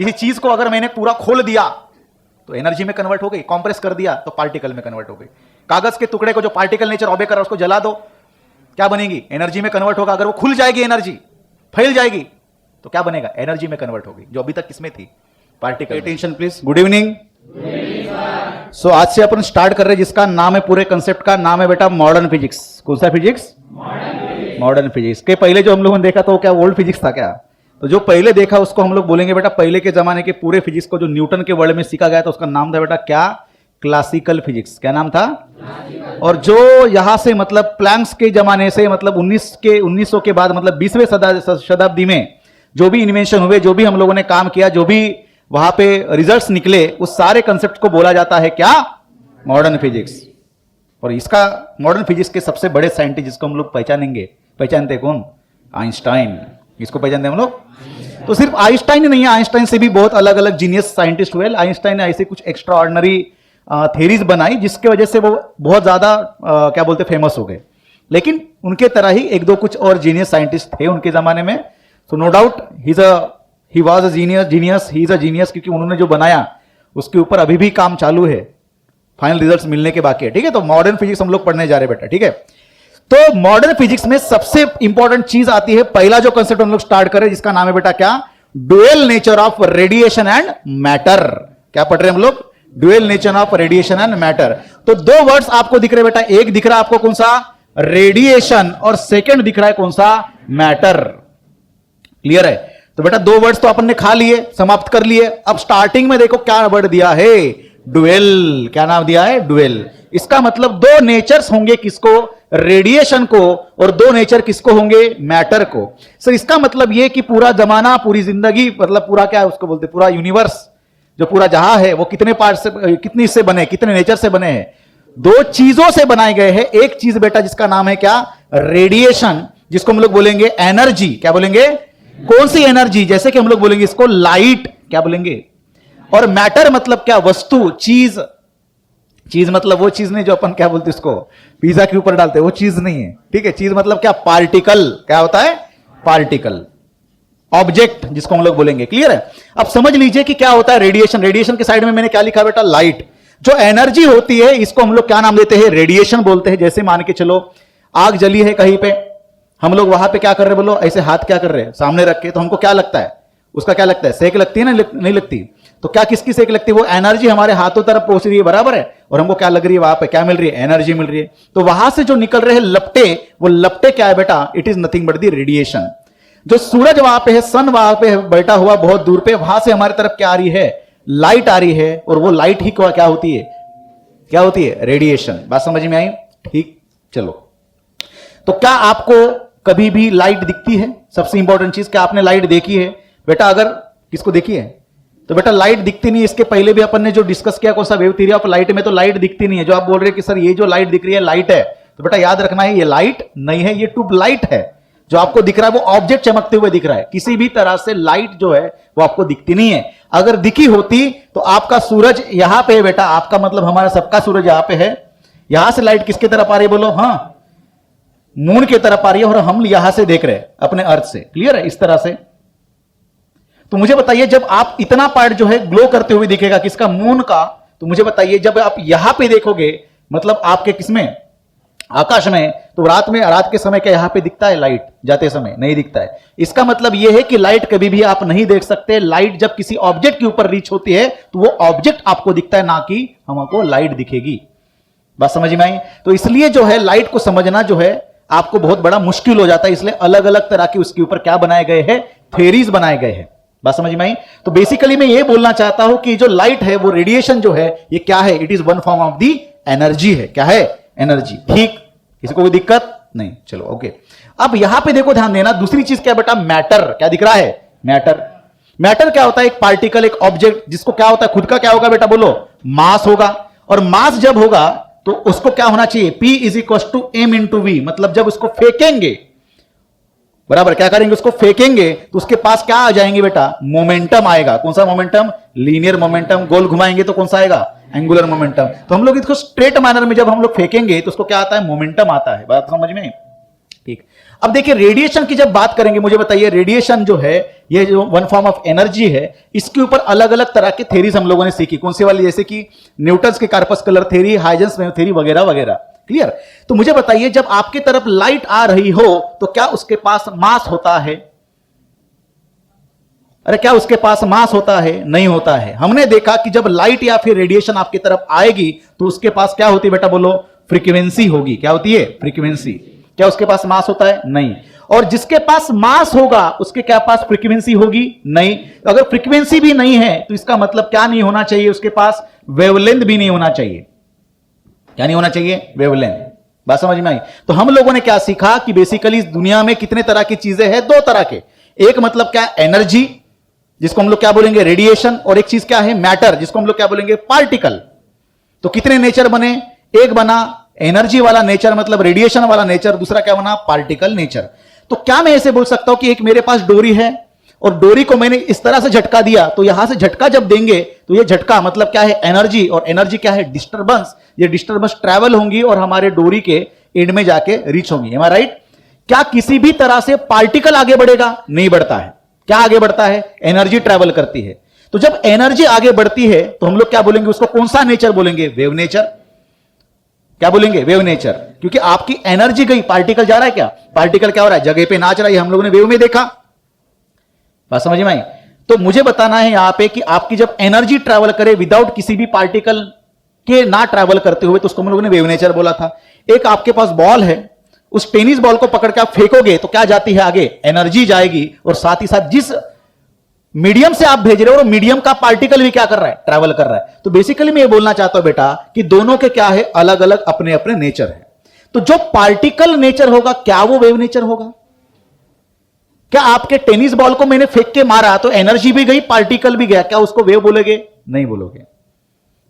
किसी चीज को अगर मैंने पूरा खोल दिया तो एनर्जी में कन्वर्ट हो गई, कॉम्प्रेस कर दिया तो पार्टिकल में कन्वर्ट हो गई। कागज के टुकड़े को जो पार्टिकल नेचर ऑब्जे कर रहा है उसको जला दो, क्या बनेगी? एनर्जी में कन्वर्ट होगा। अगर वो खुल जाएगी, एनर्जी फैल जाएगी तो क्या बनेगा? एनर्जी में कन्वर्ट होगी, जो अभी तक किसमें थी? Particle. Attention please. Good evening. So आज से अपन स्टार्ट कर रहे हैं जिसका नाम है, पूरे कंसेप्ट का नाम है बेटा मॉडर्न फिजिक्स। कौन सा फिजिक्स? Modern physics. के पहले जो हम लोगों ने देखा तो क्या ओल्ड फिजिक्स था क्या? तो जो पहले देखा उसको हम लोग बोलेंगे बेटा पहले के जमाने के पूरे फिजिक्स को जो न्यूटन के वर्ल्ड में सीखा गया था उसका नाम था बेटा क्या? Classical physics. क्या नाम था? और जो यहां से मतलब प्लैंक्स के जमाने से मतलब 1900 के बाद मतलब 20वें शताब्दी में जो भी इन्वेंशन हुए, जो भी हम लोगों ने काम किया, जो भी वहां पे रिजल्ट्स निकले, उस सारे कंसेप्ट को बोला जाता है क्या? Modern physics. और इसका मॉडर्न फिजिक्स के सबसे बड़े साइंटिस्ट जिसको हम लोग पहचानेंगे, पहचानते कौन? आइंस्टाइन। इसको पहचानते हम लोग। तो सिर्फ आइंस्टाइन ही नहीं है, आइंस्टाइन से भी बहुत अलग अलग जीनियस साइंटिस्ट हुए। आइंस्टाइन ने ऐसे कुछ एक्स्ट्रा ऑर्डिनरी थेरीज बनाई जिसके वजह से वो बहुत ज्यादा क्या बोलते फेमस हो गए। लेकिन उनके तरह ही एक दो कुछ और जीनियस साइंटिस्ट थे उनके जमाने में। So no doubt he was a genius, he is a genius, क्योंकि उन्होंने जो बनाया उसके ऊपर अभी भी काम चालू है, फाइनल रिजल्ट्स मिलने के बाकी है। ठीक है, तो मॉडर्न फिजिक्स हम लोग पढ़ने जा रहे हैं बेटा। ठीक है, तो मॉडर्न फिजिक्स में सबसे इंपॉर्टेंट चीज आती है, पहला जो कंसेप्ट हम लोग स्टार्ट करें जिसका नाम है बेटा क्या? Dual nature of radiation and matter. क्या पढ़ रहे हैं हम लोग? Dual nature of radiation and matter. तो दो वर्ड्स आपको दिख रहे बेटा, एक दिख रहा है आपको कौन सा? रेडिएशन, और सेकंड दिख रहा है कौन सा? मैटर। क्लियर है? तो बेटा दो वर्ड्स तो अपन ने खा लिए, समाप्त कर लिए। अब स्टार्टिंग में देखो क्या वर्ड दिया है? ड्यूअल। क्या नाम दिया है? ड्यूअल। इसका मतलब दो नेचर्स होंगे किसको? रेडिएशन को, और दो नेचर किसको होंगे? मैटर को। सर इसका मतलब यह कि पूरा जमाना, पूरी जिंदगी, मतलब पूरा क्या उसको बोलते, पूरा यूनिवर्स जो पूरा जहां है वो कितने पार्ट से, कितनी से बने, कितने नेचर से बने हैं? दो चीजों से बनाए गए हैं। एक चीज बेटा जिसका नाम है क्या? रेडिएशन, जिसको हम लोग बोलेंगे एनर्जी। क्या बोलेंगे? कौन सी एनर्जी? जैसे कि हम लोग बोलेंगे इसको लाइट। क्या बोलेंगे? और मैटर मतलब क्या? वस्तु, चीज। चीज मतलब वो चीज नहीं जो अपन क्या बोलते उसको पिज्जा के ऊपर डालते हैं, वो चीज नहीं है। ठीक है, चीज मतलब क्या? पार्टिकल। क्या होता है? पार्टिकल, ऑब्जेक्ट जिसको हम लोग बोलेंगे। क्लियर है? अब समझ लीजिए कि क्या होता है रेडिएशन। रेडिएशन के साइड में मैंने क्या लिखा बेटा? लाइट। जो एनर्जी होती है इसको हम लोग क्या नाम देते हैं? रेडिएशन बोलते हैं। जैसे मान के चलो आग जली है कहीं पे, हम लोग वहां पे क्या कर रहे हैं? बोलो ऐसे हाथ क्या कर रहे हैं? सामने रख के। तो हमको क्या लगता है? उसका क्या लगता है? सेक लगती है ना? नहीं लगती। तो क्या किसकी सेक लगती है? वो एनर्जी हमारे हाथों तरफ पहुंच रही है, बराबर है, और हमको क्या लग रही है? वहां पे क्या मिल रही है? एनर्जी मिल रही है। तो वहां से जो निकल रहे हैं लपटे, वो लपटे क्या है बेटा? It is nothing but the radiation. जो सूरज वहां पे है, सन वहां पे बैठा हुआ बहुत दूर पे, वहां से हमारी तरफ क्या आ रही है? लाइट आ रही है, और वो लाइट ही क्या होती है? क्या होती है? रेडिएशन। बात समझ में आई? ठीक, चलो। तो क्या आपको कभी भी लाइट दिखती है? सबसे इंपॉर्टेंट चीज, क्या आपने लाइट देखी है बेटा? अगर किसको देखी है? तो बेटा लाइट दिखती नहीं। इसके पहले भी अपन ने जो डिस्कस किया कौन सा? वेव थ्योरी ऑफ लाइट में तो लाइट दिखती नहीं है। जो आप बोल रहे हैं कि सर ये जो लाइट दिख रही है लाइट है, तो बेटा याद रखना है ये लाइट नहीं है, ये ट्यूब लाइट है। जो आपको दिख रहा है वो ऑब्जेक्ट चमकते हुए दिख रहा है। किसी भी तरह से लाइट जो है वो आपको दिखती नहीं है। अगर दिखी होती तो आपका सूरज यहां पे है बेटा, आपका मतलब हमारा सबका सूरज यहां पे है, यहां से लाइट किसके तरफ आ रही है? बोलो। हाँ, मून की तरफ आ रही है, और हम यहां से देख रहे हैं अपने अर्थ से। क्लियर है? इस तरह से। तो मुझे बताइए जब आप इतना पार्ट जो है ग्लो करते हुए दिखेगा किसका? मून का। तो मुझे बताइए जब आप यहां पे देखोगे, मतलब आपके किसमें? आकाश में, तो रात में, रात के समय क्या यहां पे दिखता है लाइट? जाते समय नहीं दिखता है। इसका मतलब यह है कि लाइट कभी भी आप नहीं देख सकते। लाइट जब किसी ऑब्जेक्ट के ऊपर रीच होती है तो वो ऑब्जेक्ट आपको दिखता है, ना कि हमको लाइट दिखेगी। बात समझ में आई? तो इसलिए जो है लाइट को समझना जो है आपको बहुत बड़ा मुश्किल हो जाता है। इसलिए अलग अलग तरह के उसके ऊपर क्या बनाए गए हैं? थ्योरीज बनाए गए हैं। बात समझ में आई? तो बेसिकली मैं ये बोलना चाहता हूं कि जो लाइट है वो रेडिएशन जो है ये क्या है? It is one form of the energy है। क्या है? एनर्जी। ठीक, किसी को कोई दिक्कत नहीं? चलो ओके। अब यहां पे देखो, ध्यान देना, दूसरी चीज क्या बेटा? मैटर। क्या दिख रहा है? मैटर। मैटर क्या होता है? एक पार्टिकल, एक ऑब्जेक्ट, जिसको क्या होता है? खुद का क्या होगा बेटा? बोलो। मास होगा। और मास जब होगा तो उसको क्या होना चाहिए? P is equal to m into v. मतलब जब उसको फेंकेंगे, बराबर, क्या करेंगे? उसको फेंकेंगे तो उसके पास क्या आ जाएंगे बेटा? मोमेंटम आएगा। कौन सा मोमेंटम? Linear momentum. गोल घुमाएंगे तो कौन सा आएगा? Angular momentum. तो हम लोग इसको स्ट्रेट मैनर में जब हम लोग फेंकेंगे तो उसको क्या आता है? मोमेंटम आता है। बात समझ में? ठीक। अब देखिए रेडिएशन की जब बात करेंगे, मुझे बताइए रेडिएशन जो है, ये जो वन फॉर्म ऑफ एनर्जी है, इसके ऊपर अलग अलग तरह की थ्योरीज हम लोगों ने सीखी। कौन सी वाली? जैसे कि न्यूटन्स की कार्पस्कुलर थ्योरी, हाइजेंस थ्योरी वगैरह वगैरह। क्लियर? तो मुझे बताइए जब आपकी तरफ लाइट आ रही हो तो क्या उसके पास मास होता है? अरे क्या उसके पास मास होता है? नहीं होता है। हमने देखा कि जब लाइट या फिर रेडिएशन आपकी तरफ आएगी तो उसके पास क्या होती है बेटा? बोलो। फ्रीक्वेंसी होगी। क्या होती है? फ्रीक्वेंसी। क्या उसके पास मास होता है? नहीं। और जिसके पास मास होगा उसके क्या पास फ्रीक्वेंसी होगी? नहीं। अगर फ्रीक्वेंसी भी नहीं है तो इसका मतलब क्या नहीं होना चाहिए? उसके पास वेवलेंथ भी नहीं होना चाहिए। क्या नहीं होना चाहिए? वेवलेंथ। बात समझ में आई? तो हम लोगों ने क्या सीखा कि बेसिकली इस दुनिया में कितने तरह की चीजें हैं? दो तरह के। एक मतलब क्या? एनर्जी, जिसको हम लोग क्या बोलेंगे? रेडिएशन। और एक चीज क्या है? मैटर, जिसको हम लोग क्या बोलेंगे? पार्टिकल। तो कितने नेचर बने? एक बना एनर्जी वाला नेचर, मतलब रेडिएशन वाला नेचर। दूसरा क्या बना? Particle nature. तो क्या मैं ऐसे बोल सकता हूं कि एक मेरे पास डोरी है और डोरी को मैंने इस तरह से झटका दिया, तो यहां से झटका जब देंगे तो ये झटका मतलब क्या है? एनर्जी। और एनर्जी क्या है? डिस्टर्बेंस। ये डिस्टर्बेंस ट्रैवल होंगी और हमारे डोरी के एंड में जाके रीच होंगी। एम आई राइट? क्या किसी भी तरह से पार्टिकल आगे बढ़ेगा? नहीं बढ़ता है। क्या आगे बढ़ता है? एनर्जी ट्रैवल करती है। तो जब एनर्जी आगे बढ़ती है तो हम लोग क्या बोलेंगे? उसको कौन सा नेचर बोलेंगे? Wave nature. क्या बोलेंगे? Wave nature. क्योंकि आपकी एनर्जी गई, पार्टिकल जा रहा है। क्या पार्टिकल क्या हो रहा है? जगह पे नाच रहा है। हम लोगों ने वेव में देखा। बात समझ में आई? तो मुझे बताना है यहां पे कि आपकी जब एनर्जी ट्रैवल करे विदाउट किसी भी पार्टिकल के ना ट्रैवल करते हुए, तो उसको हम लोगों ने वेव नेचर बोला था। एक आपके पास बॉल है, उस टेनिस बॉल को पकड़ के आप फेंकोगे तो क्या जाती है आगे? एनर्जी जाएगी। और साथ ही साथ जिस मीडियम से आप भेज रहे हो, मीडियम का पार्टिकल भी क्या कर रहा है? ट्रैवल कर रहा है। तो बेसिकली मैं ये बोलना चाहता हूं बेटा कि दोनों के क्या है? अलग अलग अपने अपने नेचर है। तो जो पार्टिकल नेचर होगा क्या वो वेव नेचर होगा? क्या आपके टेनिस बॉल को मैंने फेंक के मारा तो एनर्जी भी गई, पार्टिकल भी गया, क्या उसको वेव बोलोगे? नहीं बोलोगे।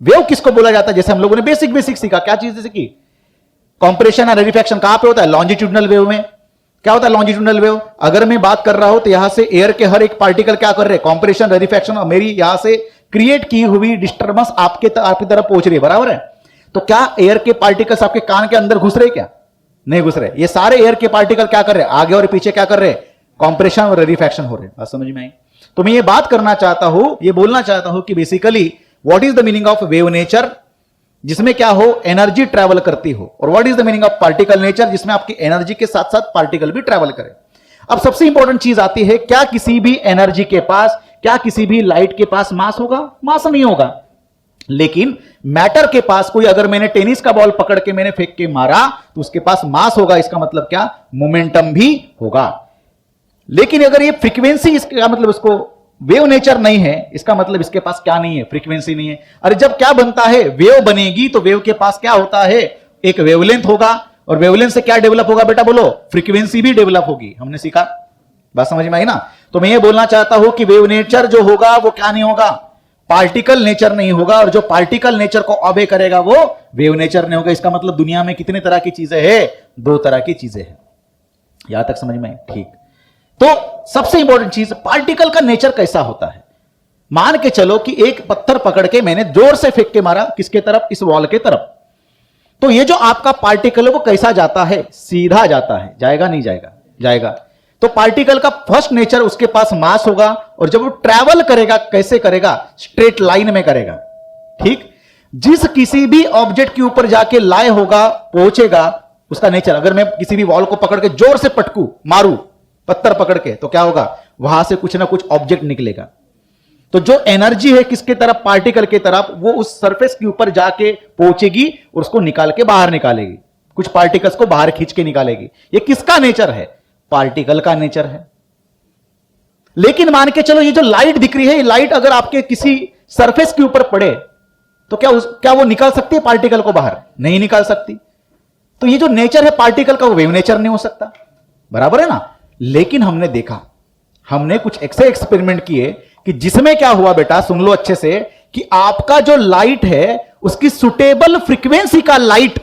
वेव किसको बोला जाता है? जैसे हम लोगों ने बेसिक बेसिक सीखा। क्या चीज सीखी? कंप्रेशन और रेडिफेक्शन कहां पे होता है? लॉन्जिट्यूडनल वेव में। क्या होता है लॉन्जिट्यूडनल वेव? अगर मैं बात कर रहा हूं तो यहां से एयर के हर एक पार्टिकल क्या कर रहे हैं? कंप्रेशन, रेडिफेक्शन, और मेरी यहां से क्रिएट की हुई डिस्टर्बेंस आपकी तरफ पहुंच रही है। बराबर है? तो क्या एयर के पार्टिकल्स आपके कान के अंदर घुस रहे? क्या नहीं घुस रहे? ये सारे एयर के पार्टिकल क्या कर रहे हैं? आगे और पीछे क्या कर रहे हैं? कंप्रेशन और रेडिफेक्शन हो रहे हैं। बात समझ में आई? तो मैं ये बात करना चाहता हूं, ये बोलना चाहता हूं कि basically what is the meaning of wave nature, जिसमें क्या हो? एनर्जी ट्रैवल करती हो। और what is the meaning of particle nature, जिसमें आपकी एनर्जी के साथ साथ पार्टिकल भी ट्रैवल करे। अब सबसे इंपॉर्टेंट चीज आती है, क्या किसी भी एनर्जी के पास, क्या किसी भी लाइट के पास मास होगा? मास नहीं होगा। लेकिन मैटर के पास कोई, अगर मैंने टेनिस का बॉल पकड़ के मैंने फेंक के मारा तो उसके पास मास होगा। इसका मतलब क्या? मोमेंटम भी होगा। लेकिन अगर ये फ्रीक्वेंसी, इसका मतलब उसको वेव नेचर नहीं है, इसका मतलब इसके पास क्या नहीं है? फ्रीक्वेंसी नहीं है। अरे जब क्या बनता है? वेव बनेगी तो वेव के पास क्या होता है? एक वेवलेंथ होगा। और वेवलेंथ से क्या डेवलप होगा बेटा? बोलो। फ्रीक्वेंसी भी डेवलप होगी। हमने सीखा। बात समझ में आई ना? तो मैं ये बोलना चाहता हूं कि वेव नेचर जो होगा वो क्या नहीं होगा? पार्टिकल नेचर नहीं होगा। और जो पार्टिकल नेचर को ऑबे करेगा वो वेव नेचर नहीं होगा। इसका मतलब दुनिया में कितने तरह की चीजें हैं? दो तरह की चीजें हैं। यहां तक समझ में आई? ठीक। तो सबसे इंपॉर्टेंट चीज, पार्टिकल का नेचर कैसा होता है? मान के चलो कि एक पत्थर पकड़ के मैंने जोर से फेंक के मारा, किसके तरफ? इस वॉल के तरफ। तो ये जो आपका पार्टिकल है वो कैसा जाता है? सीधा जाता है। जाएगा नहीं जाएगा? जाएगा। तो पार्टिकल का फर्स्ट नेचर, उसके पास मास होगा। और जब वो ट्रैवल करेगा, कैसे करेगा? स्ट्रेट लाइन में करेगा। ठीक। जिस किसी भी ऑब्जेक्ट के ऊपर जाके लाए होगा, पहुंचेगा, उसका नेचर। अगर मैं किसी भी वॉल को पकड़ के जोर से पटकू, मारू पत्थर पकड़ के, तो क्या होगा? वहां से कुछ ना कुछ ऑब्जेक्ट निकलेगा। तो जो एनर्जी है किसके तरफ? पार्टिकल के तरफ। वो उस सरफेस के ऊपर जाके पहुंचेगी और उसको निकाल के बाहर निकालेगी, कुछ पार्टिकल्स को बाहर खींच के निकालेगी। ये किसका नेचर है? पार्टिकल का नेचर है। लेकिन मान के चलो ये जो लाइट दिख रही है, ये लाइट अगर आपके किसी सरफेस के ऊपर पड़े तो क्या वो निकाल सकती है पार्टिकल को बाहर? नहीं निकाल सकती। तो ये जो नेचर है पार्टिकल का, वो वेव नेचर नहीं हो सकता। बराबर है ना? लेकिन हमने देखा, हमने कुछ ऐसे एक्सपेरिमेंट किए कि जिसमें क्या हुआ बेटा, सुन लो अच्छे से, कि आपका जो लाइट है उसकी सुटेबल फ्रीक्वेंसी का लाइट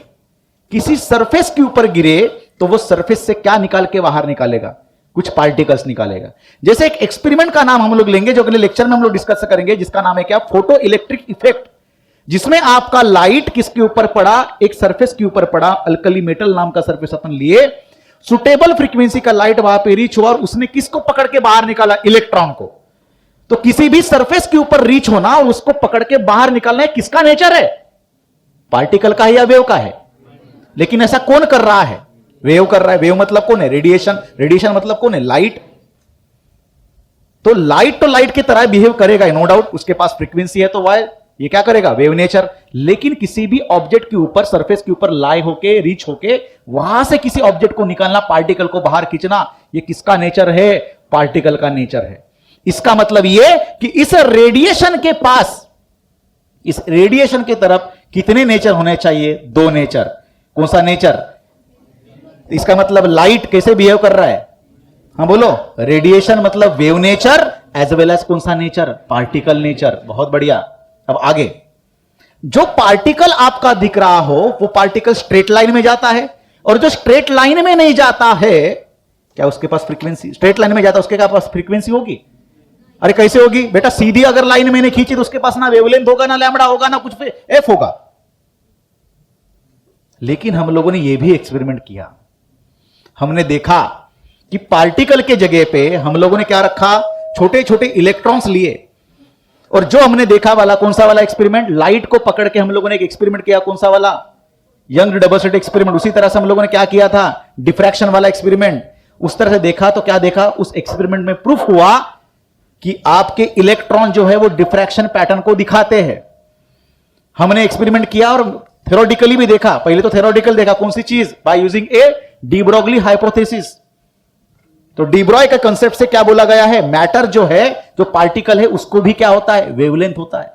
किसी सरफेस के ऊपर गिरे तो वो सरफेस से क्या निकाल के बाहर निकालेगा? कुछ पार्टिकल्स निकालेगा। जैसे एक एक्सपेरिमेंट का नाम हम लोग लेंगे, जो अगले लेक्चर में हम लोग डिस्कस करेंगे, जिसका नाम है क्या? Photo electric effect. जिसमें आपका लाइट किसके ऊपर पड़ा? एक सरफेस के ऊपर पड़ा। अल्कली मेटल नाम का सरफेस अपन लिए। सुटेबल फ्रीक्वेंसी का लाइट वहां पे रीच हुआ और उसने किसको पकड़ के बाहर निकाला? इलेक्ट्रॉन को। तो किसी भी सरफेस के ऊपर रीच होना और उसको पकड़ के बाहर निकालना है, किसका नेचर है? पार्टिकल का है या वेव का है? लेकिन ऐसा कौन कर रहा है? वेव कर रहा है। वेव मतलब कौन है? रेडिएशन। रेडिएशन मतलब कौन है? लाइट। तो लाइट की तरह बिहेव करेगा, नो डाउट। उसके पास फ्रीक्वेंसी है तो वह ये क्या करेगा? Wave nature. लेकिन किसी भी ऑब्जेक्ट के ऊपर, सरफेस के ऊपर लाई होके, रीच होके, वहां से किसी ऑब्जेक्ट को निकालना, पार्टिकल को बाहर खींचना, ये किसका नेचर है? पार्टिकल का नेचर है। इसका मतलब ये कि इस रेडिएशन के पास, इस रेडिएशन की तरफ कितने नेचर होने चाहिए? दो नेचर। कौन सा नेचर? इसका मतलब लाइट कैसे बिहेव कर रहा है? हाँ बोलो। रेडिएशन मतलब wave nature as well as कौन सा नेचर? Particle nature. बहुत बढ़िया। अब आगे, जो पार्टिकल आपका दिख रहा हो वो पार्टिकल स्ट्रेट लाइन में जाता है, और जो स्ट्रेट लाइन में नहीं जाता है, क्या उसके पास फ्रीक्वेंसी? स्ट्रेट लाइन में जाता है, उसके पास फ्रीक्वेंसी होगी? अरे कैसे होगी बेटा? सीधी अगर लाइन मैंने खींची तो उसके पास ना वेवलेंथ होगा, ना लैम्बडा होगा, ना कुछ एफ होगा। लेकिन हम लोगों ने यह भी एक्सपेरिमेंट किया। हमने देखा कि पार्टिकल के जगह पे हम लोगों ने क्या रखा? छोटे छोटे इलेक्ट्रॉन्स लिए। और जो हमने देखा वाला कौन सा वाला एक्सपेरिमेंट? लाइट को पकड़ के हम लोगों ने एक एक्सपेरिमेंट किया। कौन सा वाला? Young double slit experiment. उसी तरह से हम लोगों ने क्या किया था? डिफ्रैक्शन वाला एक्सपेरिमेंट। उस तरह से देखा तो क्या देखा? उस एक्सपेरिमेंट में प्रूफ हुआ कि आपके इलेक्ट्रॉन जो है वो डिफ्रैक्शन पैटर्न को दिखाते हैं। हमने एक्सपेरिमेंट किया और थ्योरेटिकली भी देखा। पहले तो थ्योरेटिकल देखा, कौन सी चीज? By using A de Broglie hypothesis. तो डी ब्रॉय के कंसेप्ट से क्या बोला गया है? मैटर जो है, जो पार्टिकल है, उसको भी क्या होता है? वेवलेंथ होता है।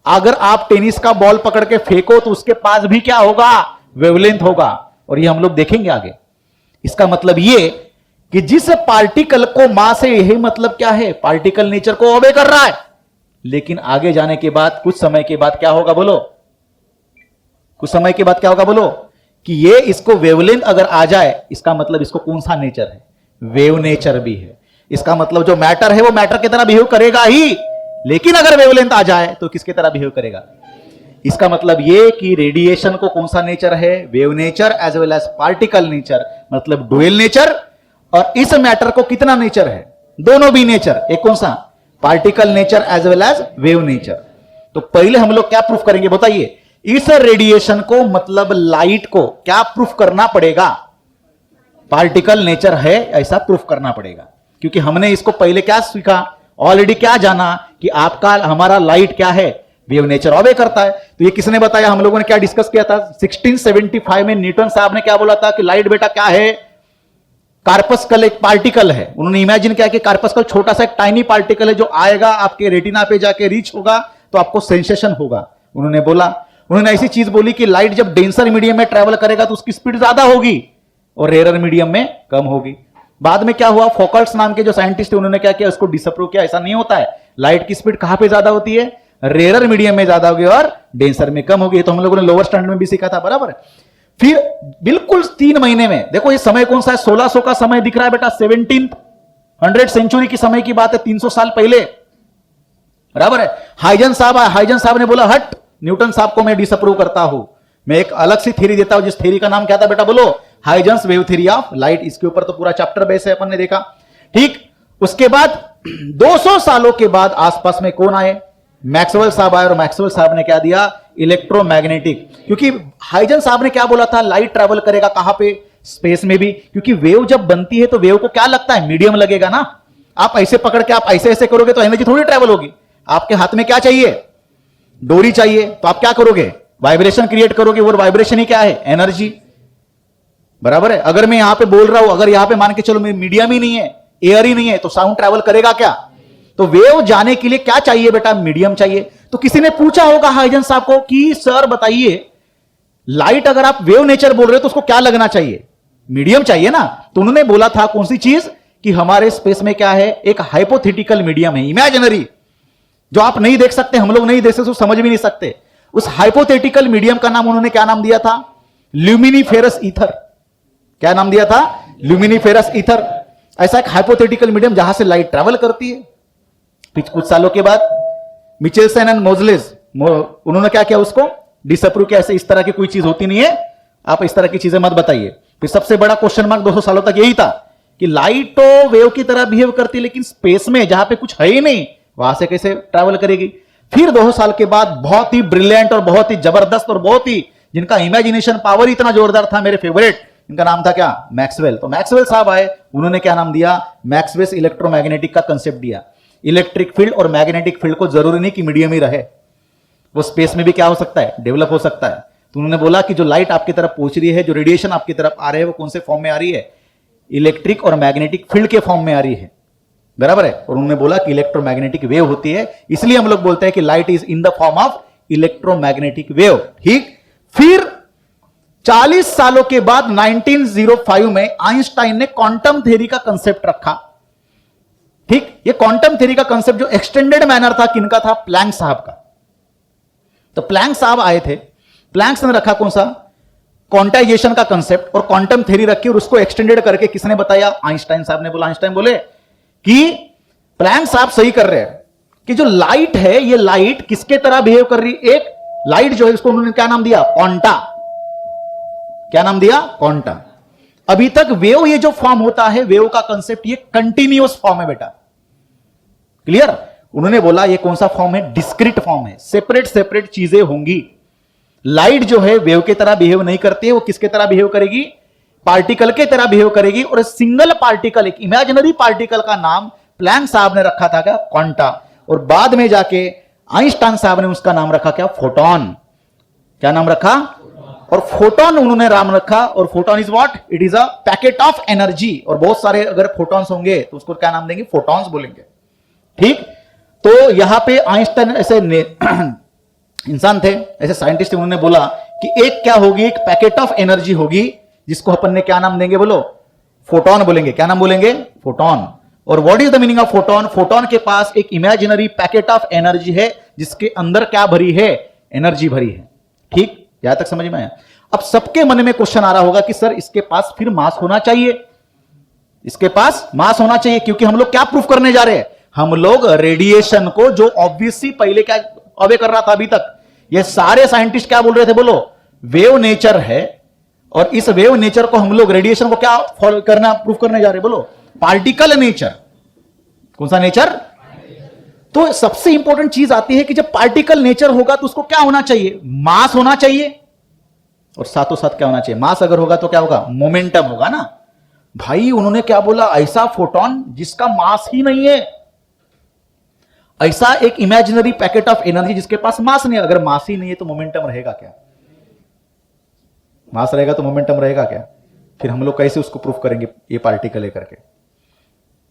अगर आप टेनिस का बॉल पकड़ के फेंको तो उसके पास भी क्या होगा? वेवलेंथ होगा। और ये हम लोग देखेंगे आगे। इसका मतलब ये कि जिस पार्टिकल को मास है, यही मतलब क्या है? पार्टिकल नेचर को ओबे कर रहा है। लेकिन आगे जाने के बाद, कुछ समय के बाद क्या होगा बोलो? कुछ समय के बाद क्या होगा बोलो? कि ये इसको वेवलेंथ अगर आ जाए, इसका मतलब इसको कौन सा नेचर है? वेव नेचर भी है। इसका मतलब जो मैटर है वो मैटर की तरह बिहेव करेगा ही, लेकिन अगर वेवलेंथ आ जाए तो किसकी तरह बिहेव करेगा? इसका मतलब ये कि रेडिएशन को कौन सा नेचर है? Wave nature as well as particle nature, मतलब डुअल नेचर। और इस मैटर को कितना नेचर है? दोनों भी नेचर। एक कौन सा? Particle nature as well as wave nature. तो पहले हम लोग क्या प्रूफ करेंगे बताइए? इस रेडिएशन को, मतलब लाइट को, क्या प्रूफ करना पड़ेगा? पार्टिकल नेचर है ऐसा प्रूफ करना पड़ेगा। क्योंकि हमने इसको पहले क्या सीखा? ऑलरेडी क्या जाना कि आपका, हमारा लाइट क्या है? वेव नेचर ऑबे करता है। तो ये किसने बताया? हम लोगों ने क्या डिस्कस किया था? 1675 में न्यूटन साहब ने क्या बोला था कि लाइट बेटा क्या है? कार्पस्कल एक पार्टिकल है। उन्होंने इमेजिन किया कि कार्पस्कल छोटा सा एक टाइनी पार्टिकल है जो आएगा आपके रेटिना पे जाके रीच होगा तो आपको सेंसेशन होगा। उन्होंने बोला, उन्होंने ऐसी चीज बोली कि लाइट जब डेंसर मीडियम में ट्रेवल करेगा तो उसकी स्पीड ज्यादा होगी और रेयर मीडियम में कम होगी। बाद में क्या हुआ? फोकल्स नाम के जो साइंटिस्ट है उन्होंने क्या किया? उसको डिसअप्रूव किया। ऐसा नहीं होता है। लाइट की स्पीड कहां पे ज्यादा होती है? रेयर मीडियम में ज्यादा होगी और डेंसर में कम होगी। तो हम लोगों ने लोअर स्टैंडर्ड में भी सीखा था, बराबर है। फिर बिल्कुल 3 महीने में, देखो ये समय कौन सा है? 1600 का समय दिख रहा है बेटा। 1700 सेंचुरी की समय की बात है, 300 साल पहले, बराबर है। हाइजन साहब ने बोला हट, न्यूटन साहब को मैं डिसअप्रूव करता हूं, मैं एक अलग सी थ्योरी देता हूं। जिस थ्योरी का नाम क्या था बेटा बोलो? Huygens wave theory of light. इसके ऊपर तो पूरा चैप्टर बेस है, अपन ने देखा। ठीक, उसके बाद 200 सालों के बाद आसपास में कौन आए? मैक्सवेल साहब आए। और मैक्सवेल साहब ने क्या दिया? इलेक्ट्रोमैग्नेटिक। क्योंकि हाइजन साहब ने क्या बोला था? लाइट ट्रैवल करेगा कहां पे? स्पेस में भी। क्योंकि वेव जब बनती है तो वेव को क्या लगता है? मीडियम लगेगा ना। आप ऐसे पकड़ के आप ऐसे ऐसे करोगे तो एनर्जी थोड़ी ट्रैवल होगी। आपके हाथ में क्या चाहिए? डोरी चाहिए। तो आप क्या करोगे? वाइब्रेशन क्रिएट करोगे। वो वाइब्रेशन ही क्या है? एनर्जी, बराबर है। अगर मैं यहां पे बोल रहा हूं, अगर यहां पे मान के चलो मीडियम ही नहीं है, एयर ही नहीं है, तो साउंड ट्रैवल करेगा क्या? तो वेव जाने के लिए क्या चाहिए बेटा? मीडियम चाहिए। तो किसी ने पूछा होगा हाइजन साहब को कि सर बताइए, लाइट अगर आप वेव नेचर बोल रहे हो तो उसको क्या लगना चाहिए? मीडियम चाहिए ना। तो उन्होंने बोला था कौन सी चीज? कि हमारे स्पेस में क्या है? एक हाइपोथेटिकल मीडियम है, इमेजिनरी, जो आप नहीं देख सकते, हम लोग नहीं देख सकते, समझ भी नहीं सकते। उस हाइपोथेटिकल मीडियम का नाम उन्होंने क्या नाम दिया था? ल्यूमिनीफेरस ईथर। क्या नाम दिया था? ल्यूमिनीफेरस ईथर। ऐसा एक हाइपोथेटिकल मीडियम जहां से लाइट ट्रैवल करती है। कुछ सालों के बाद मिचेल्सन एंड मोजलेस, उन्होंने क्या किया? उसको डिसअप्रूव किया। ऐसे इस तरह की कोई चीज होती नहीं है, आप इस तरह की चीजें मत बताइए। फिर सबसे बड़ा क्वेश्चन मार्क 200 सालों तक यही था कि लाइट तो वेव की तरह बिहेव करती है, लेकिन स्पेस में जहां पे कुछ है ही नहीं वहां से कैसे ट्रैवल करेगी। फिर 200 साल के बाद बहुत ही ब्रिलियंट और बहुत ही जबरदस्त और बहुत ही जिनका इमेजिनेशन पावर इतना जोरदार था, मेरे फेवरेट, इनका नाम था क्या, मैक्सवेल। तो मैक्सवेल साहब आए, उन्होंने क्या नाम दिया, मैक्सवेल्स इलेक्ट्रोमैग्नेटिक का कंसेप्ट दिया। इलेक्ट्रिक फील्ड और मैग्नेटिक फील्ड को जरूरी नहीं कि मीडियम ही रहे, वो स्पेस में भी क्या हो सकता है, डेवलप हो सकता है। तो उन्होंने बोला कि जो लाइट आपकी तरफ पहुंच रही है, जो रेडिएशन आपकी तरफ आ रहे हैं, वो कौन से फॉर्म में आ रही है, इलेक्ट्रिक और मैग्नेटिक फील्ड के फॉर्म में आ रही है, बराबर है। और उन्होंने बोला कि इलेक्ट्रोमैग्नेटिक वेव होती है, इसलिए हम लोग बोलते हैं कि light is in the form of electromagnetic wave. ठीक, फिर 40 सालों के बाद 1905 में आइंस्टाइन ने क्वांटम थ्योरी का कंसेप्ट रखा। ठीक, ये क्वांटम थ्योरी का कंसेप्ट जो एक्सटेंडेड मैनर था, किनका था, प्लैंक साहब का। तो प्लैंक साहब आए थे, प्लैंक ने रखा कौन सा, क्वांटाइजेशन का कंसेप्ट, और क्वांटम थ्योरी रखी और उसको एक्सटेंडेड करके किसने बताया, आइंस्टाइन साहब ने बोला। आइंस्टाइन बोले कि प्लैंक साहब सही कर रहे हैं कि जो लाइट है, ये लाइट किसके तरह बिहेव कर रही है, एक लाइट जो है उसको उन्होंने क्या नाम दिया, क्वांटा। क्या नाम दिया, क्वांटा। अभी तक वेव ये जो फॉर्म होता है, वेव का कंसेप्ट ये कंटिन्यूअस फॉर्म है बेटा, क्लियर। उन्होंने बोला ये कौन सा फॉर्म है, डिस्क्रीट फॉर्म है, सेपरेट सेपरेट चीजें होंगी। लाइट जो है वेव की तरह बिहेव नहीं करती है, वो किसके तरह बिहेव करेगी, पार्टिकल के तरह बिहेव करेगी। और सिंगल पार्टिकल, एक इमेजिनरी पार्टिकल का नाम प्लैंक साहब ने रखा था क्या, क्वांटा। और बाद में जाके आइंस्टाइन साहब ने उसका नाम रखा क्या, फोटॉन। क्या नाम रखा, और फोटॉन उन्होंने नाम रखा। और photon is what, it is a packet of energy. और बहुत सारे अगर फोटॉन्स होंगे तो उसको क्या नाम देंगे, फोटॉन्स बोलेंगे। ठीक, तो यहां पे आइंस्टाइन ऐसे इंसान थे, ऐसे साइंटिस्ट, उन्होंने बोला कि एक क्या होगी, एक पैकेट ऑफ एनर्जी होगी जिसको अपन ने क्या नाम देंगे, बोलो, फोटॉन बोलेंगे। क्या नाम बोलेंगे, फोटॉन। और what is the meaning of photon, photon के पास एक इमेजिनरी पैकेट ऑफ एनर्जी है जिसके अंदर क्या भरी है, एनर्जी भरी है। ठीक, यहां तक समझ में आया। अब सबके मन में क्वेश्चन आ रहा होगा कि सर इसके पास फिर मास होना चाहिए, इसके पास मास होना चाहिए, क्योंकि हम लोग क्या प्रूफ करने जा रहे हैं, हम लोग रेडिएशन को, जो ऑब्वियसली पहले क्या ऑबे कर रहा था अभी तक, ये सारे साइंटिस्ट क्या बोल रहे थे, बोलो, वेव नेचर है। और इस वेव नेचर को हम लोग रेडिएशन को क्या फॉलो करना, प्रूफ करने जा रहे हैं, बोलो, पार्टिकल नेचर। कौन सा नेचर, तो सबसे इंपॉर्टेंट चीज आती है कि जब पार्टिकल नेचर होगा तो उसको क्या होना चाहिए, मास होना चाहिए। और साथों साथ क्या होना चाहिए, मास अगर होगा तो क्या होगा, मोमेंटम होगा ना। भाई उन्होंने क्या बोला, ऐसा फोटॉन जिसका मास ही नहीं है, ऐसा एक इमेजिनरी पैकेट ऑफ एनर्जी जिसके पास मास नहीं है। अगर मास ही नहीं है तो मोमेंटम रहेगा क्या, मास रहेगा तो मोमेंटम रहेगा क्या, फिर हम लोग कैसे उसको प्रूफ करेंगे ये पार्टिकल लेकर के।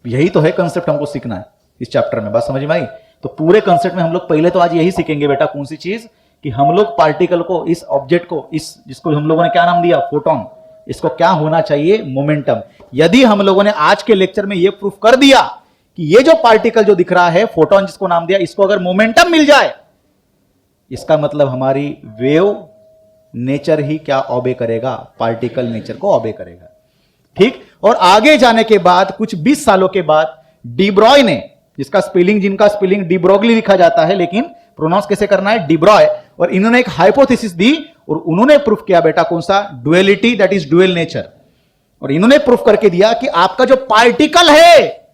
यही तो है कंसेप्ट हमको सीखना है इस चैप्टर में, बात समझ में आई। तो पूरे कंसेप्ट में हम लोग पहले तो आज यही सीखेंगे बेटा, कौन सी चीज, कि हम लोग पार्टिकल को, इस ऑब्जेक्ट को, इस जिसको हम लोगों ने क्या नाम दिया, फोटोन, इसको क्या होना चाहिए, मोमेंटम। यदि हम लोगों ने आज के लेक्चर में यह प्रूफ कर दिया कि ये जो पार्टिकल जो दिख रहा है, फोटोन जिसको नाम दिया, इसको अगर मोमेंटम मिल जाए, इसका मतलब हमारी वेव नेचर ही क्या ऑबे करेगा, पार्टिकल नेचर को ऑबे करेगा। ठीक, और आगे जाने के बाद कुछ 20 सालों के बाद डिब्रॉय ने, जिसका स्पेलिंग, जिनका स्पेलिंग डिब्रोगली लिखा जाता है, लेकिन प्रोनाउंस कैसे करना है, डिब्रॉय। और इन्होंने एक हाइपोथेसिस दी और उन्होंने प्रूफ किया बेटा, कौन सा, duality, that is dual nature. और इन्होंने प्रूफ करके दिया कि आपका जो पार्टिकल है,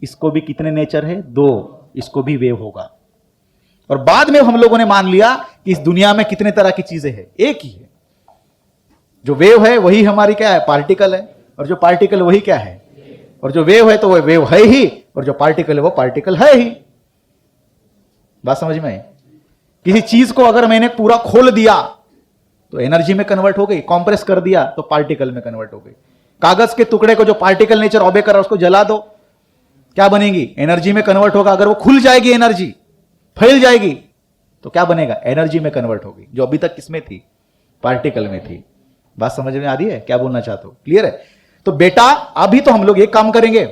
इसको भी कितने नेचर है, 2, इसको भी वेव होगा। और बाद में हम लोगों ने मान लिया कि इस दुनिया में कितने तरह की चीजें हैं, एक ही है, जो वेव है वही हमारी क्या है, पार्टिकल है, और जो पार्टिकल वही क्या है, और जो वेव है तो वह वेव है ही, और जो पार्टिकल है वो पार्टिकल है ही। बात समझ में आई। किसी चीज को अगर मैंने पूरा खोल दिया तो एनर्जी में कन्वर्ट हो गई, कॉम्प्रेस कर दिया तो पार्टिकल में कन्वर्ट हो गई। कागज के टुकड़े को जो पार्टिकल नेचर ऑबे कर रहा है उसको जला दो, क्या बनेगी, एनर्जी में कन्वर्ट होगा। अगर वो खुल जाएगी, एनर्जी फैल जाएगी, तो क्या बनेगा, एनर्जी में कन्वर्ट होगी, जो अभी तक किसमें थी, पार्टिकल में थी। बात समझ में आ रही है, क्या बोलना चाहते हो, क्लियर है। तो बेटा अभी तो हम लोग एक काम करेंगे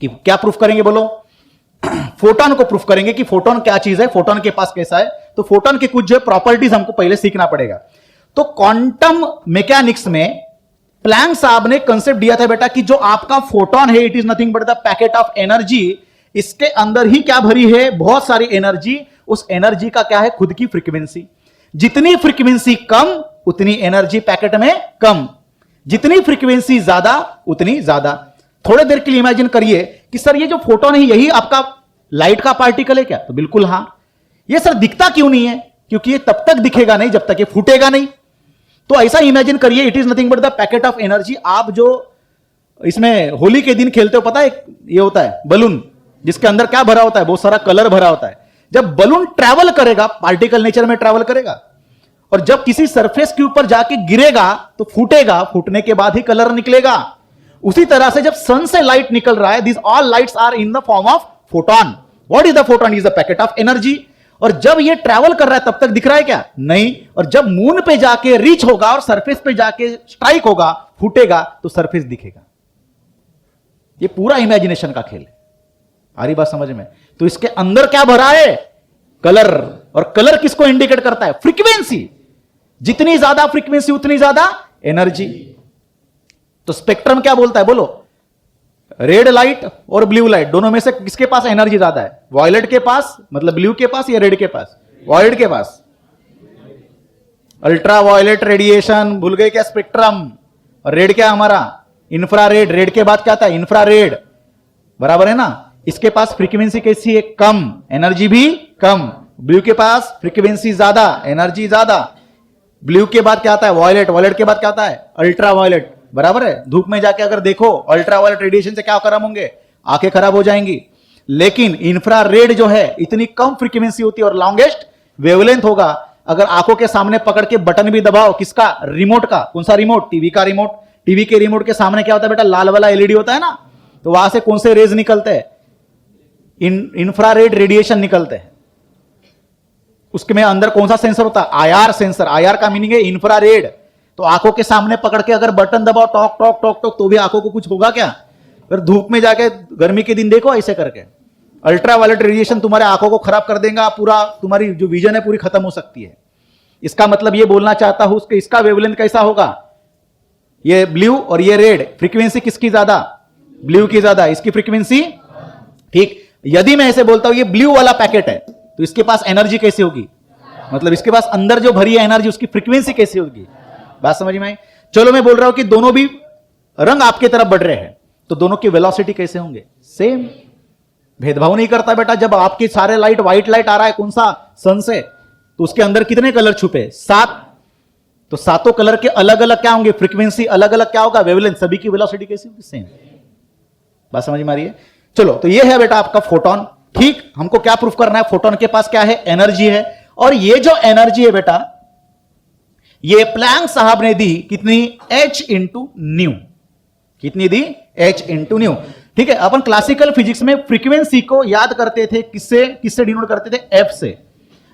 कि क्या प्रूफ करेंगे, बोलो, फोटोन को प्रूफ करेंगे कि फोटोन क्या चीज है, फोटोन के पास कैसा है। तो फोटोन के कुछ जो प्रॉपर्टीज हमको पहले सीखना पड़ेगा। तो क्वांटम मैकेनिक्स में प्लैंक साहब ने कंसेप्ट दिया था बेटा कि जो आपका फोटोन है, it is nothing but the packet of energy. इसके अंदर ही क्या भरी है, बहुत सारी एनर्जी। उस एनर्जी का क्या है, खुद की फ्रीक्वेंसी। जितनी फ्रीक्वेंसी कम, उतनी एनर्जी पैकेट में कम। जितनी फ्रीक्वेंसी ज्यादा उतनी ज्यादा। थोड़ी देर के लिए इमेजिन करिए कि सर ये जो फोटोन है यही आपका लाइट का पार्टिकल है क्या? तो बिल्कुल हां। ये सर दिखता क्यों नहीं है? क्योंकि ये तब तक दिखेगा नहीं जब तक ये फूटेगा नहीं। तो ऐसा इमेजिन करिए, it is nothing but the packet of energy. आप जो इसमें होली के दिन खेलते हो, पता है ये होता है बलून, जिसके अंदर क्या भरा होता है? बहुत सारा कलर भरा होता है। जब बलून ट्रैवल करेगा, पार्टिकल नेचर में ट्रैवल करेगा, और जब किसी सरफेस के ऊपर जाके गिरेगा तो फूटेगा, फूटने के बाद ही कलर निकलेगा। उसी तरह से जब सन से लाइट निकल रहा है, this all lights are in the form of photon. What is the photon? Is the packet of energy. और जब ये ट्रैवल कर रहा है तब तक दिख रहा है क्या? नहीं। और जब मून पे जाके रीच होगा और सरफेस पे जाके स्ट्राइक होगा, फूटेगा, तो सरफेस दिखेगा। ये पूरा इमेजिनेशन का खेल है। आ रही बात समझ में? तो इसके अंदर क्या भरा है? कलर। और कलर किसको इंडिकेट करता है? फ्रीक्वेंसी। जितनी ज्यादा फ्रीक्वेंसी उतनी ज्यादा एनर्जी। तो स्पेक्ट्रम क्या बोलता है? बोलो। रेड लाइट और ब्लू लाइट दोनों में से किसके पास एनर्जी ज्यादा है? वॉयलेट के पास, मतलब ब्लू के पास, या रेड के पास? वॉयलेट के पास। अल्ट्रा वॉयलेट रेडिएशन भूल गए क्या? स्पेक्ट्रम। और रेड क्या हमारा? इंफ्रारेड। रेड के बाद क्या आता है? इंफ्रारेड। बराबर है ना? इसके पास फ्रीक्वेंसी कैसी है? कम, एनर्जी भी कम। ब्लू के पास फ्रीक्वेंसी ज्यादा, एनर्जी ज्यादा। ब्लू के बाद क्या आता है? वॉयलेट। वॉयलेट के बाद क्या आता है? Ultra violet. बराबर है? धूप में जाके अगर देखो अल्ट्रा वायलेट रेडिएशन से क्या खराब होंगे? आंखें खराब हो जाएंगी। लेकिन इंफ्रारेड जो है इतनी कम फ्रीक्वेंसी होती है और लॉन्गेस्ट वेवलेंथ होगा। अगर आंखों के सामने पकड़ के बटन भी दबाओ, किसका? रिमोट का। कौन सा रिमोट? टीवी का रिमोट। टीवी के रिमोट के सामने क्या होता है बेटा? लाल वाला एलईडी होता है ना। तो वहां से कौन से रेज निकलते हैं? इंफ्रारेड रेडिएशन निकलते हैं। उसके में अंदर कौन सा सेंसर होता है? IR sensor. आईआर का मीनिंग है इंफ्रारेड। तो आंखों के सामने पकड़ के अगर बटन दबाओ, टॉक टॉक टॉक टॉक, तो भी आंखों को कुछ होगा क्या? फिर धूप में जाके गर्मी के दिन देखो ऐसे करके, अल्ट्रा वायलेट रेडिएशन तुम्हारे आंखों को खराब कर देगा। पूरा तुम्हारी जो विजन है पूरी खत्म हो सकती है। इसका मतलब ये बोलना चाहता हूं उसके इसका वेवलेंथ कैसा होगा? ये ब्लू और ये रेड, फ्रीक्वेंसी किसकी ज्यादा? ब्लू की ज्यादा। इसकी फ्रीक्वेंसी ठीक। यदि मैं ऐसे बोलता हूं ये ब्लू वाला पैकेट है, तो इसके पास एनर्जी कैसी होगी? मतलब इसके पास अंदर जो भरी है एनर्जी, उसकी फ्रीक्वेंसी कैसी होगी? बात समझ में आई? चलो मैं बोल रहा हूं कि दोनों भी रंग आपके तरफ बढ़ रहे हैं, तो दोनों की वेलोसिटी कैसे होंगे? सेम। भेदभाव नहीं करता बेटा। जब आपके सारे लाइट, व्हाइट लाइट आ रहा है कौन सा? सन से, तो उसके अंदर कितने कलर छुपे? 7। तो सातों कलर के अलग अलग क्या होंगे? फ्रीक्वेंसी अलग अलग क्या होगा? वेवलेंथ। सभी की वेलोसिटी कैसी होगी? सेम। बात समझ में आ रही है? चलो, तो ये है बेटा आपका फोटोन। ठीक। हमको क्या प्रूफ करना है? फोटोन के पास क्या है? एनर्जी है। और ये जो एनर्जी है बेटा, ये प्लैंक साहब ने दी कितनी? h into new. कितनी दी? h into new. ठीक है। अपन क्लासिकल फिजिक्स में फ्रीक्वेंसी को याद करते थे किससे डिनोट करते थे? f से।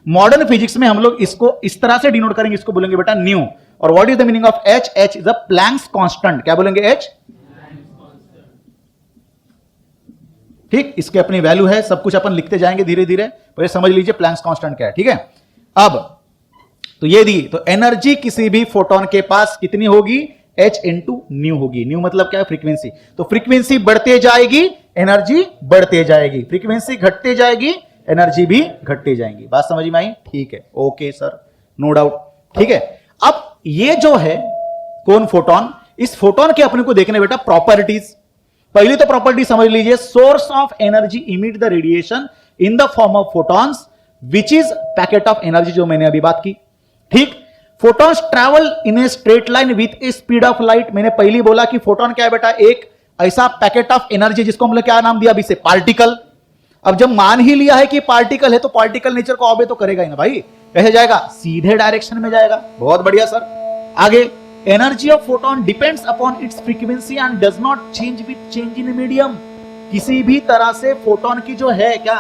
मॉडर्न फिजिक्स में हम लोग इसको इस तरह से डिनोट करेंगे, इसको बोलेंगे बेटा न्यू। और what is the meaning of h? h is a Planck's constant. क्या बोलेंगे? h। ठीक। इसके अपनी वैल्यू है, सब कुछ अपन लिखते जाएंगे धीरे धीरे, पहले समझ लीजिए प्लैंक्स कांस्टेंट क्या है। ठीक है। अब तो ये दी, तो एनर्जी किसी भी फोटोन के पास कितनी होगी? h इंटू न्यू होगी। न्यू मतलब क्या है? फ्रीक्वेंसी। तो फ्रीक्वेंसी बढ़ते जाएगी, एनर्जी बढ़ते जाएगी। फ्रीक्वेंसी घटते जाएगी, एनर्जी भी घटते जाएंगी। बात समझ में आई? ठीक है। Okay sir, no doubt. ठीक है। अब ये जो है कौन? फोटोन। इस फोटोन के अपने को देखने बेटा प्रॉपर्टीज। पहली तो प्रॉपर्टी समझ लीजिए, source of energy emit the radiation in the form of photons which is packet of energy, जो मैंने अभी बात की। ठीक। Photons travel in a straight line with A speed of light. मैंने पहले बोला कि फोटोन क्या है बेटा? एक ऐसा पैकेट ऑफ एनर्जी जिसको हमने क्या नाम दिया अभी से? पार्टिकल। अब जब मान ही लिया है कि पार्टिकल है, तो पार्टिकल नेचर को ऑबे तो करेगा ही ना भाई। कैसे जाएगा? सीधे डायरेक्शन में जाएगा। बहुत बढ़िया सर। आगे, energy of photon depends upon its frequency and does not change with change in medium. किसी भी तरह से फोटोन की जो है क्या,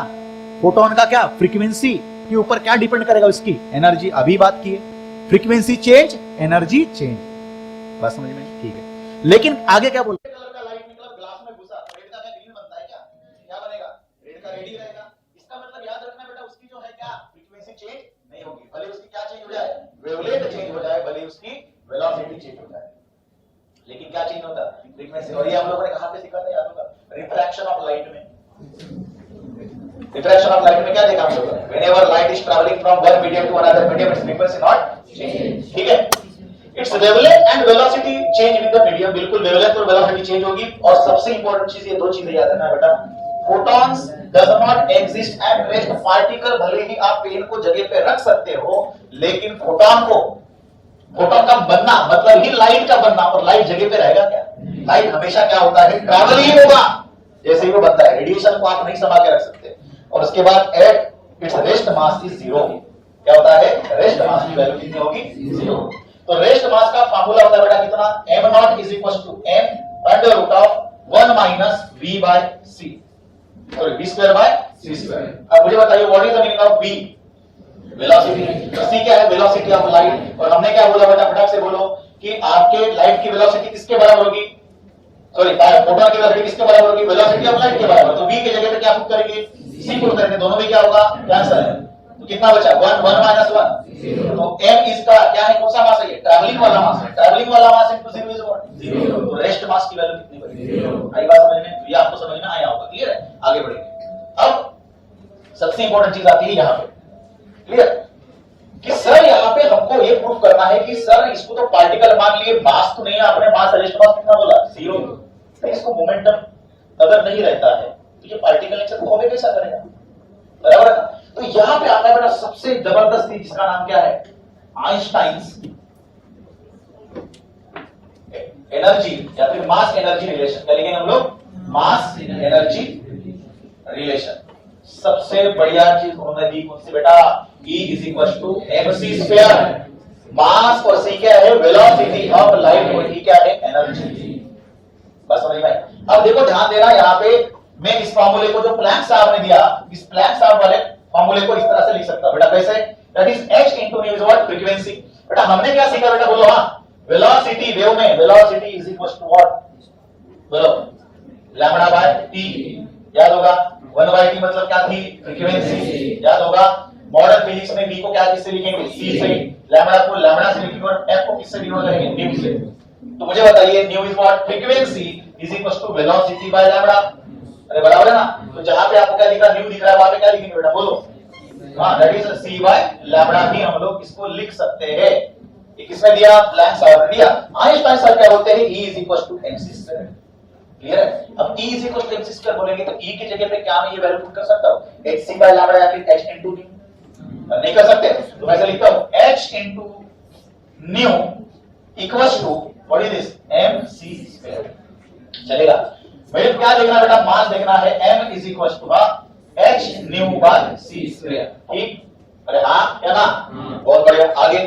फोटोन का क्या फ्रीक्वेंसी के ऊपर क्या डिपेंड करेगा? उसकी एनर्जी। अभी बात की है फ्रीक्वेंसी चेंज, एनर्जी चेंज। बात समझ में? ठीक है। लेकिन आगे क्या बोलते हैं? कलर का लाइट निकला ग्लास में घुसा, रेड का क्या ग्रीन बनता है क्या? क्या बनेगा? रेड का रेड ही रहेगा। इसका मतलब याद रखना बेटा, उसकी जो है क्या फ्रीक्वेंसी चेंज नहीं होगी, भले उसकी क्या चेंज हो जाए? वेवलेंथ चेंज हो जाए, भले उसकी वेलोसिटी चेंज हो जाए, लेकिन क्या चेंज होता? फ्रीक्वेंसी। और ये हम लोगों ने कहां पे सीखा था? याद होगा, रिफ्रैक्शन ऑफ लाइट में। रिफ्रैक्शन ऑफ लाइट में क्या देखा हम लोगों ने? Whenever light is travelling from one medium to another medium, its frequency not change. ठीक है। Its its wavelength and velocity change with the medium. बिल्कुल वेवलेंथ और वेलोसिटी चेंज होगी। और सबसे इंपॉर्टेंट चीज, ये दो चीजें याद रखना बेटा, photons does not exist at rest. Particle भले ही आप पेन को जगह पे रख सकते हो, लेकिन फोटॉन का बनना मतलब ही लाइट का बनना, और लाइट जगह पे रहेगा क्या? लाइट हमेशा क्या होता है, ट्रैवल ही होगा जैसे ही वो बनता है। रेडिएशन को आप नहीं संभाल के रख सकते। और उसके बाद at its rest mass is zero. क्या होता है? रेस्ट मास की वैल्यू कितनी होगी? जीरो। तो रेस्ट मास का फार्मूला होता है बेटा कितना? m not is equal to m under root of 1 minus v by c, sorry v square by c square. अब मुझे बताइए what is the meaning of v? Velocity. c क्या है? Velocity of light. और हमने क्या बोला बेटा? फटाक से बोलो कि आपके लाइट की वेलोसिटी किसके बराबर होगी? सॉरी, फोटॉन की वेलोसिटी किसके बराबर होगी? वेलोसिटी ऑफ लाइट के बराबर। तो v की जगह पे क्या पुट करेंगे? c पुट करेंगे। दोनों में क्या होगा? कैंसिल है। तो कितना बचा? 1 माइनस 1। तो m इसका क्या है? कौन सा मास है? ये ट्रैवलिंग वाला मास है। ट्रैवलिंग वाला मास इनटू 0 इज व्हाट? 0। तो रेस्ट मास की वैल्यू कितनी बची? 0। आई बात समझ में? ये आपको समझ में आया होगा। क्लियर है? आगे बढ़ेंगे। अब सबसे इंपॉर्टेंट चीज आती है यहां पे। क्लियर कि सर यहां पे हमको ये प्रूफ करना है कि सर इसको तो पार्टिकल मान लिए, मास तो नहीं है। आपने मास रेस्ट मास कितना बोला? 0। तो इसको मोमेंटम अगर नहीं रहता है तो ये पार्टिकल नेचर को हमें कैसा करेगा? बराबर है। तो यहां पे आता है बेटा सबसे जबरदस्त चीज, जिसका नाम क्या है? आइंस्टाइन्स एनर्जी या फिर मास एनर्जी रिलेशन। क्या लिखेंगे हम लोग? Mass energy relation. सबसे बढ़िया चीज उन्होंने दी कौन सी बेटा? E is equal to mc square. Mass और c क्या है? Velocity of light. और E क्या है? एनर्जी। बस समझ में? अब देखो ध्यान देना, यहां पे मैं इस फार्मूले को जो प्लैंक साहब ने दिया, इस प्लैंक साहब वाले फार्मूले को इस तरह से लिख सकता बेटा। कैसे? That is h into nu is what? Frequency. बेटा हमने क्या सीखा बेटा? बोलो। हां, वेलोसिटी वेव में velocity is equal to what? बोलो, लैम्बडा बाय t। याद होगा 1 बाय t मतलब क्या थी? फ्रीक्वेंसी। याद होगा मॉडर्न फिजिक्स में v को क्या किससे लिखेंगे? c से। लैम्बडा को लैम्बडा से लिखेंगे और f को किससे डिनोट करेंगे? न्यू से। तो मुझे बताइए nu is what? Frequency is equal to velocity by lambda. अरे बराबर है ना? तो जहां पे आपको क्या दिख रहा है? न्यू दिख रहा है, वहां पे क्या लिखेंगे बेटा? बोलो। हां, that is c by lambda भी हम लोग इसको लिख सकते हैं। ये किसने दिया? प्लैंक साहब ने दिया। आइंस्टाइन सर क्या बोलते हैं? E is equal to mc square. Clear है? अब E is equal to mc square बोलेंगे तो E की जगह पे क्या मैं ये वैल्यू पुट कर सकता हूं? hc बाय लैम्बडा या फिर h इनटू न्यू। नहीं कर सकते तो मैं ऐसे लिखता हूं h into nu equals to what is this? mc square. चलेगा? मुझे क्या देखना बेटा? मास देखना है। m is equal to h nu by c square. ठीक? अरे हां क्या ना? बहुत बढ़िया। आगे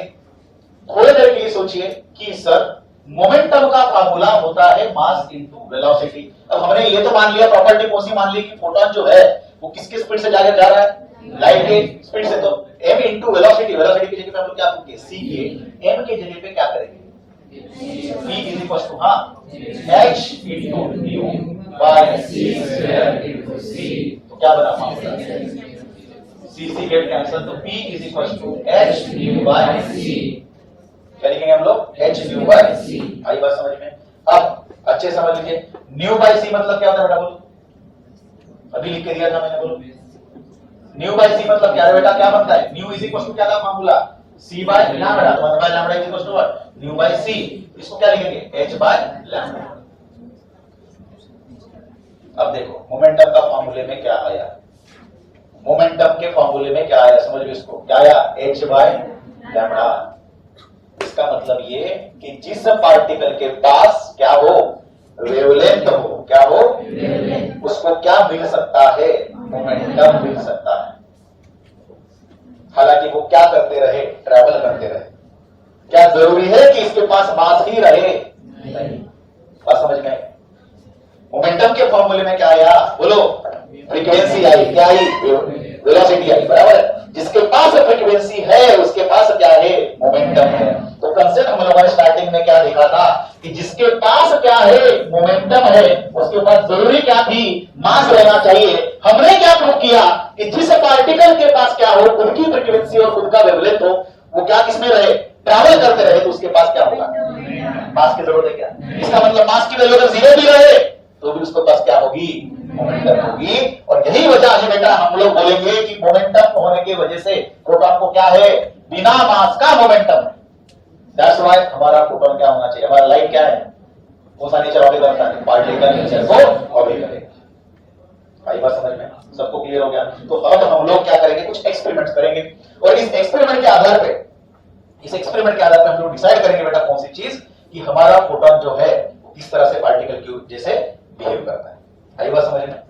थोड़ी देर के लिए सोचिए कि सर मोमेंटम का फार्मूला होता है मास इनटू वेलोसिटी। अब हमने ये तो मान लिया, प्रॉपर्टी कौन सी मान ली कि फोटॉन जो है वो किसके स्पीड से जाकर जा रहा है? लाइट के स्पीड से। तो m इनटू वेलोसिटी, वेलोसिटी की जगह पे हम लोग क्या पूछेंगे? c के। m के जगह पे क्या करेंगे? v इज इक्वल टू हां h into nu by c square into c। तो क्या बना फार्मूला? c get cancel. तो p is equal to h nu by c। क्या लिखेंगे हम लोग? h nu by c। आई बात समझ में? अब अच्छे समझ लीजिए, न्यू बाय c मतलब क्या होता है बेटा? बोलो। अभी लिख के दिया था मैंने, बोलो। न्यू बाय c मतलब क्या है बेटा? क्या बनता है? न्यू इज इक्वल टू क्या था फार्मूला? c by lambda. तो 1 by lambda is equal to what? Nu by c। इसको क्या लिखेंगे? h by lambda. अब देखो मोमेंटम का फार्मूले में क्या आया? मोमेंटम के फार्मूले में क्या आया? समझ लो इसको। क्या आया? h by lambda. इसका मतलब ये कि जिस पार्टिकल के पास क्या हो? वेवलेंथ हो। क्या हो? उसको क्या मिल सकता है? मोमेंटम मिल सकता है। हालांकि वो क्या करते रहे? ट्रैवल करते रहे। क्या जरूरी है कि इसके पास मास ही रहे? नहीं। बात समझ में? मोमेंटम के फॉर्मूले में क्या आया? बोलो। फ्रीक्वेंसी आई। क्या आई? वेलोसिटी आई। बराबर है? जिसके पास फ्रीक्वेंसी है उसके पास क्या है? मोमेंटम है। तो कंसेप्ट हम लोगों ने स्टार्टिंग में क्या देखा था कि जिसके पास क्या है? मोमेंटम है। उसके पास जरूरी क्या थी? मास रहना चाहिए। हमने क्या प्रूव किया कि जिस पार्टिकल के पास क्या हो? खुद की फ्रीक्वेंसी और खुद का वेवलेंथ हो, वो क्या किसमें रहे? ट्रैवल करते रहे। तो उसके पास क्या होगा? मास की जरूरत है क्या? इसका मतलब मास की वैल्यू अगर 0 भी रहे तो भी उसके पास क्या होगी? मोमेंटम होगी। और यही वजह है बेटा हम लोग बोलेंगे कि मोमेंटम होने की वजह से प्रोटॉन को क्या है? बिना मास का मोमेंटम है। दैट्स व्हाई हमारा फोटोन क्या होना चाहिए, हमारा लाइट क्या है, कौन सा नेचर ऑबे करता है, पार्टिकल नेचर को ऑबे करेगा। आई बात समझ में, सबको क्लियर हो गया। तो अब हम लोग क्या करेंगे, कुछ एक्सपेरिमेंट्स करेंगे और इस एक्सपेरिमेंट के आधार पे हम लोग डिसाइड करेंगे बेटा कौन सी चीज कि हमारा फोटोन जो है किस तरह से पार्टिकल की जैसे बिहेव करता है। आई बात समझ में।